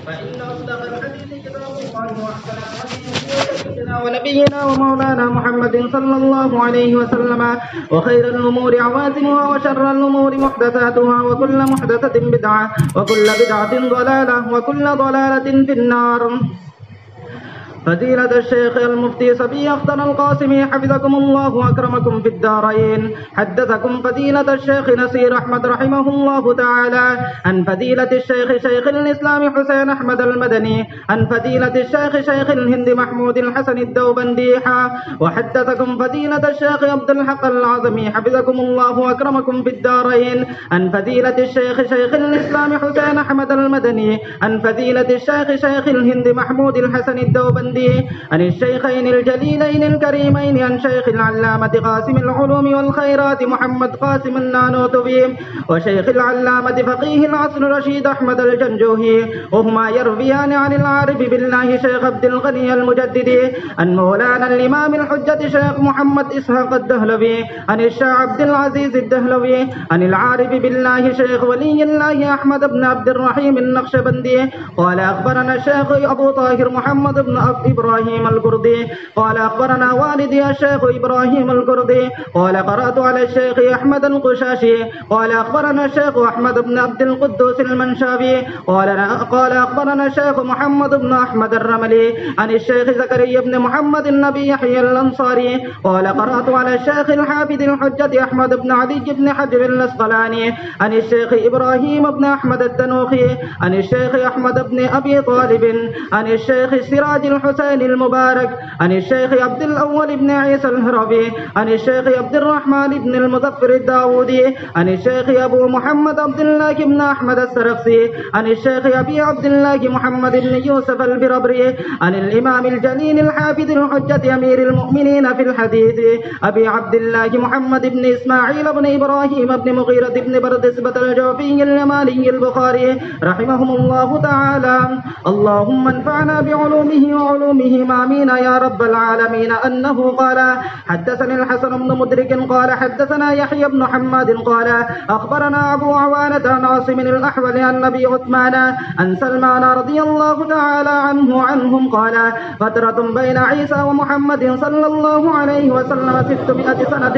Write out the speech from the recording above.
فإن أصدق الحديث كتاب الله وأحسن الحديث سيدنا ونبينا ومولانا محمد صلى الله عليه وسلم وخير الأمور عوازمها وشر الأمور محدثاتها وكل محدثة بدعة وكل بدعة ضلالة وكل ضلالة في النار. فضيلة الشيخ المفتي صبي أخضر القاسمي حفظكم الله وأكرمكم في الدارين، حدثكم فضيلة الشيخ نصير أحمد رحمه الله تعالى عن فضيلة الشيخ شيخ الإسلام حسين أحمد المدني عن فضيلة الشيخ شيخ الهند محمود الحسن الدوبندي، وحدثكم فضيلة الشيخ عبد الحق العظمي حفظكم الله وأكرمكم في الدارين عن فضيلة الشيخ شيخ الإسلام حسين أحمد المدني عن فضيلة الشيخ شيخ الهند محمود الحسن الدوبندي عن الشيخين الجليلين الكريمين عن شيخ العلامة قاسم العلوم والخيرات محمد قاسم النانوتوي وشيخ العلامة فقيه العصر رشيد أحمد الجنجوهي، وهما يرويان عن العارف بالله شيخ عبد الغني المجددي عن مولانا الإمام الحجة شيخ محمد إسحاق الدهلوي عن الشيخ عبد العزيز الدهلوي عن العارف بالله شيخ ولي الله أحمد بن عبد الرحيم النقشبندي قال أخبرنا الشيخ أبو طاهر محمد بن إبراهيم القردي قال أخبرنا والدي الشيخ إبراهيم القردي قال قرأت على الشيخ أحمد القشاشي قال أخبرنا الشيخ أحمد بن عبد القدوس المنشاوي قال أخبرنا الشيخ محمد بن أحمد الرملي عن الشيخ زكريا بن محمد النبي يحيى الأنصاري قال قرأت على الشيخ الحافظ الحجة أحمد بن علي بن حجر الأسقلاني عن الشيخ إبراهيم بن أحمد التنوخي عن الشيخ أحمد بن أبي طالب عن الشيخ سراج الحسين المبارك عن الشيخ عبد الأول بن عيسى الهروي عن الشيخ عبد الرحمن بن المظفر الداودي عن الشيخ أبو محمد عبد الله بن أحمد السرخسي عن الشيخ أبي عبد الله محمد بن يوسف البربري عن الإمام الجليل الحافظ الحجة أمير المؤمنين في الحديث أبي عبد الله محمد بن إسماعيل بن إبراهيم بن مغيرة بن بردسبة الجوفي اليماني البخاري رحمهم الله تعالى. اللهم انفعنا بعلومه وعلومهم آمين يا رب العالمين. أنه قال حدثني الحسن بن مدرك قال حدثنا يحيى بن حماد قال أخبرنا أبو عوانة عن عاصم الأحول عن أبي عثمان عن سلمان رضي الله تعالى عنهم قال فترة بين عيسى ومحمد صلى الله عليه وسلم 600 سنة